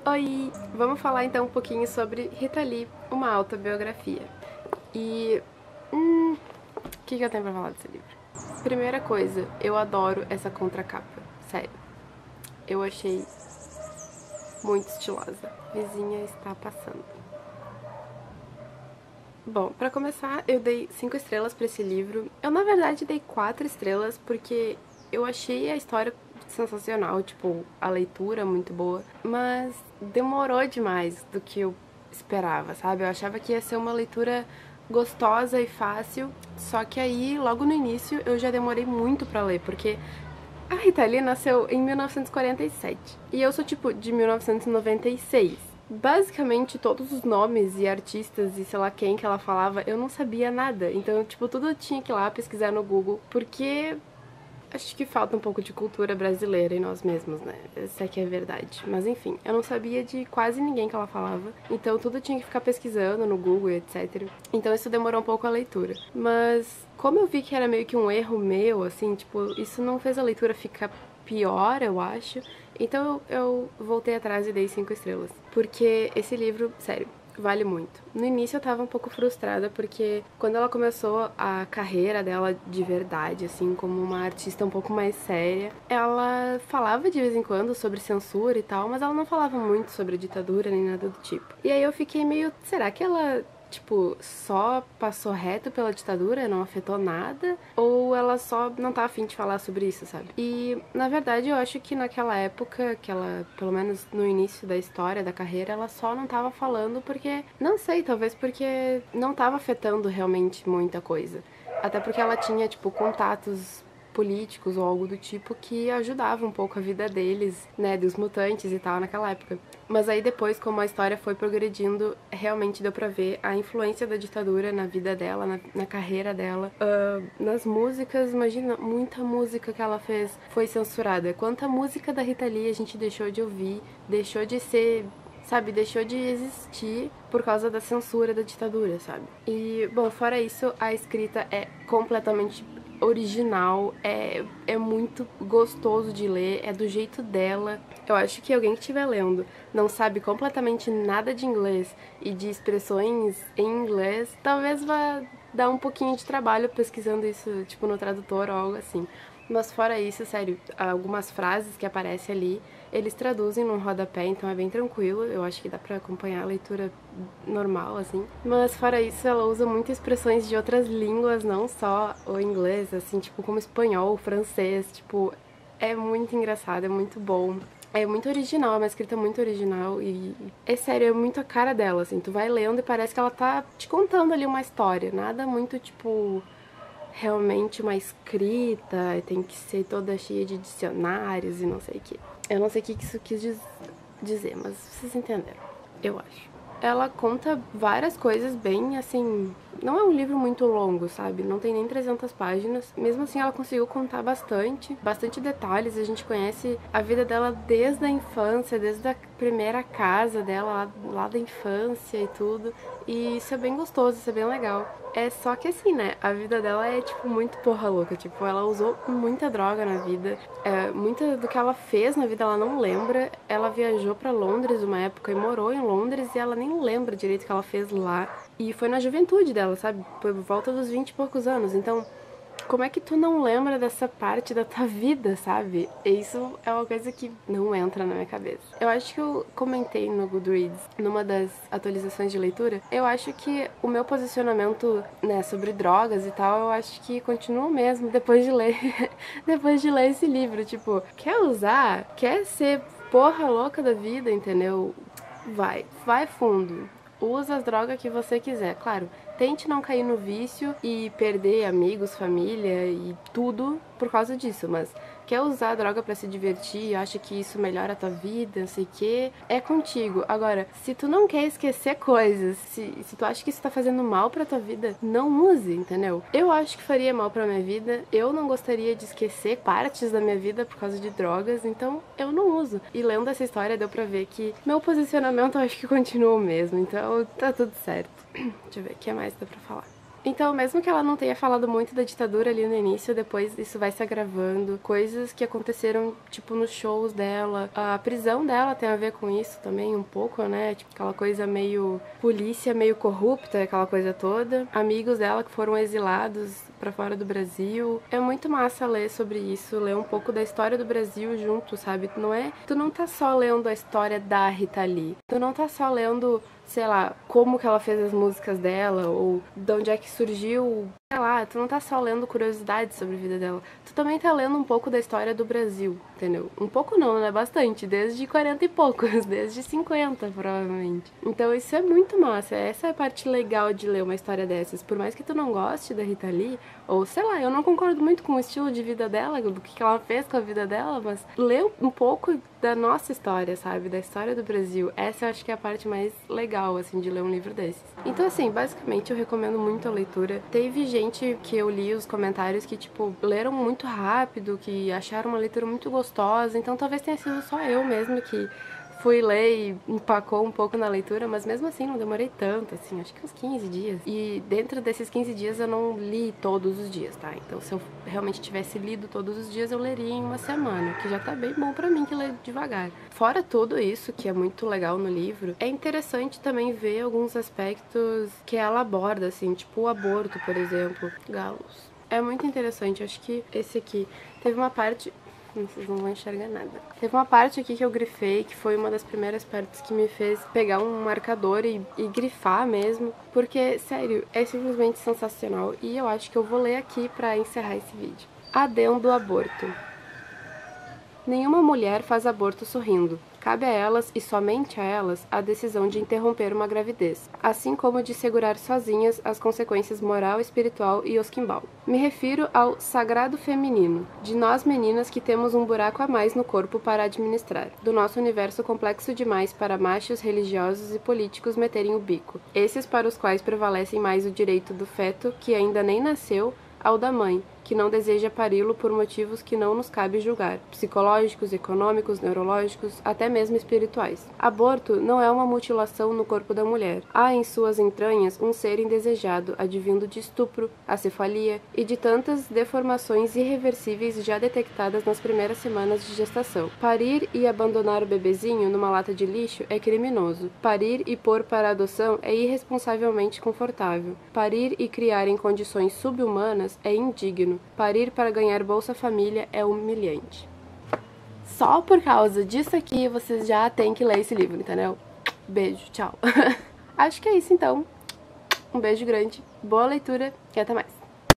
Oi! Vamos falar então um pouquinho sobre Rita Lee, uma autobiografia. E. O que eu tenho pra falar desse livro? Primeira coisa, eu adoro essa contracapa. Sério. Eu achei muito estilosa. Vizinha está passando. Bom, pra começar, eu dei 5 estrelas pra esse livro. Eu, na verdade, dei 4 estrelas porque eu achei a história sensacional, tipo, a leitura muito boa, mas demorou demais do que eu esperava, sabe? Eu achava que ia ser uma leitura gostosa e fácil, só que aí, logo no início, eu já demorei muito pra ler, porque a Rita Lee nasceu em 1947 e eu sou, tipo, de 1996. Basicamente, todos os nomes e artistas e sei lá quem que ela falava, eu não sabia nada. Então, tipo, tudo eu tinha que ir lá pesquisar no Google, porque acho que falta um pouco de cultura brasileira em nós mesmos, né? Essa aqui é a verdade. Mas enfim, eu não sabia de quase ninguém que ela falava. Então tudo eu tinha que ficar pesquisando no Google e etc. Então isso demorou um pouco a leitura. Mas como eu vi que era meio que um erro meu, assim, tipo, isso não fez a leitura ficar pior, eu acho. Então eu voltei atrás e dei 5 estrelas. Porque esse livro, sério, vale muito. No início eu tava um pouco frustrada porque quando ela começou a carreira dela de verdade, assim, como uma artista um pouco mais séria, ela falava de vez em quando sobre censura e tal, mas ela não falava muito sobre ditadura nem nada do tipo. E aí eu fiquei meio, será que ela tipo, só passou reto pela ditadura, não afetou nada? Ou ela só não tá afim de falar sobre isso, sabe? E, na verdade, eu acho que naquela época, que ela, pelo menos no início da história, da carreira, ela só não tava falando porque, não sei, talvez porque não tava afetando realmente muita coisa. Até porque ela tinha, tipo, contatos políticos ou algo do tipo que ajudava um pouco a vida deles, né, dos mutantes e tal naquela época. Mas aí depois, como a história foi progredindo, realmente deu pra ver a influência da ditadura na vida dela, na carreira dela. Nas músicas, imagina, muita música que ela fez foi censurada. Quanta música da Rita Lee a gente deixou de ouvir, deixou de ser, sabe, deixou de existir por causa da censura da ditadura, sabe? E, bom, fora isso, a escrita é completamente original, é muito gostoso de ler, é do jeito dela. Eu acho que alguém que estiver lendo não sabe completamente nada de inglês e de expressões em inglês, talvez vá dar um pouquinho de trabalho pesquisando isso, tipo, no tradutor ou algo assim. Mas fora isso, sério, algumas frases que aparecem ali, eles traduzem num rodapé, então é bem tranquilo. Eu acho que dá pra acompanhar a leitura normal, assim. Mas fora isso, ela usa muitas expressões de outras línguas, não só o inglês, assim, tipo, como espanhol, francês, tipo, é muito engraçado, é muito bom. É muito original, é uma escrita muito original e é sério, é muito a cara dela, assim. Tu vai lendo e parece que ela tá te contando ali uma história, nada muito, tipo, realmente uma escrita, tem que ser toda cheia de dicionários e não sei o que. Eu não sei o que isso quis dizer, mas vocês entenderam, eu acho. Ela conta várias coisas bem, assim, não é um livro muito longo, sabe? Não tem nem 300 páginas. Mesmo assim, ela conseguiu contar bastante detalhes. A gente conhece a vida dela desde a infância, desde a primeira casa dela, lá da infância e tudo. E isso é bem gostoso, isso é bem legal. É só que assim, né? A vida dela é, tipo, muito porra louca. Tipo, ela usou muita droga na vida. Muita do que ela fez na vida ela não lembra. Ela viajou pra Londres uma época e morou em Londres e ela nem lembra direito o que ela fez lá. E foi na juventude dela, sabe? Por volta dos 20 e poucos anos. Então, como é que tu não lembra dessa parte da tua vida, sabe? Isso é uma coisa que não entra na minha cabeça. Eu acho que eu comentei no Goodreads, numa das atualizações de leitura, eu acho que o meu posicionamento, né, sobre drogas e tal, eu acho que continua o mesmo depois de ler, depois de ler esse livro. Tipo, quer usar? Quer ser porra louca da vida, entendeu? Vai fundo. Usa as drogas que você quiser, claro. Tente não cair no vício e perder amigos, família e tudo por causa disso, mas quer usar a droga pra se divertir, acha que isso melhora a tua vida, não sei o que, é contigo. Agora, se tu não quer esquecer coisas, se tu acha que isso tá fazendo mal pra tua vida, não use, entendeu? Eu acho que faria mal pra minha vida, eu não gostaria de esquecer partes da minha vida por causa de drogas, então eu não uso. E lendo essa história deu pra ver que meu posicionamento eu acho que continua o mesmo, então tá tudo certo. Deixa eu ver, o que mais dá pra falar? Então, mesmo que ela não tenha falado muito da ditadura ali no início, depois isso vai se agravando. Coisas que aconteceram, tipo, nos shows dela. A prisão dela tem a ver com isso também, um pouco, né? Tipo, aquela coisa meio polícia, meio corrupta, aquela coisa toda. Amigos dela que foram exilados pra fora do Brasil. É muito massa ler sobre isso, ler um pouco da história do Brasil junto, sabe? Tu não tá só lendo a história da Rita Lee. Tu não tá só lendo, sei lá, como que ela fez as músicas dela, ou de onde é que surgiu, sei lá, tu não tá só lendo curiosidades sobre a vida dela, tu também tá lendo um pouco da história do Brasil, entendeu? Um pouco não, né? Bastante, desde 40 e poucos, desde 50, provavelmente. Então isso é muito massa, essa é a parte legal de ler uma história dessas, por mais que tu não goste da Rita Lee, ou sei lá, eu não concordo muito com o estilo de vida dela, do que ela fez com a vida dela, mas ler um pouco da nossa história, sabe? Da história do Brasil. Essa eu acho que é a parte mais legal, assim, de ler um livro desses. Então, assim, basicamente eu recomendo muito a leitura. Teve gente que eu li os comentários que, tipo, leram muito rápido, que acharam uma leitura muito gostosa, então talvez tenha sido só eu mesmo que fui ler e empacou um pouco na leitura, mas mesmo assim não demorei tanto, assim, acho que uns 15 dias. E dentro desses 15 dias eu não li todos os dias, tá? Então se eu realmente tivesse lido todos os dias, eu leria em uma semana, que já tá bem bom pra mim que lê devagar. Fora tudo isso, que é muito legal no livro, é interessante também ver alguns aspectos que ela aborda, assim, tipo o aborto, por exemplo. Galos. É muito interessante, acho que esse aqui teve uma parte... Vocês não vão enxergar nada. Teve uma parte aqui que eu grifei, que foi uma das primeiras partes que me fez pegar um marcador e grifar mesmo, porque, sério, é simplesmente sensacional e eu acho que eu vou ler aqui pra encerrar esse vídeo. Adendo aborto. Nenhuma mulher faz aborto sorrindo. Cabe a elas, e somente a elas, a decisão de interromper uma gravidez, assim como de segurar sozinhas as consequências moral, espiritual e osquimbal. Me refiro ao sagrado feminino, de nós meninas que temos um buraco a mais no corpo para administrar, do nosso universo complexo demais para machos religiosos e políticos meterem o bico, esses para os quais prevalecem mais o direito do feto, que ainda nem nasceu, ao da mãe, que não deseja pari-lo por motivos que não nos cabe julgar, psicológicos, econômicos, neurológicos, até mesmo espirituais. Aborto não é uma mutilação no corpo da mulher. Há em suas entranhas um ser indesejado, advindo de estupro, acefalia e de tantas deformações irreversíveis já detectadas nas primeiras semanas de gestação. Parir e abandonar o bebezinho numa lata de lixo é criminoso. Parir e pôr para adoção é irresponsavelmente confortável. Parir e criar em condições subhumanas é indigno. Parir para ganhar Bolsa Família é humilhante. Só por causa disso aqui, vocês já têm que ler esse livro, entendeu? Beijo, tchau. Acho que é isso então. Um beijo grande, boa leitura e até mais.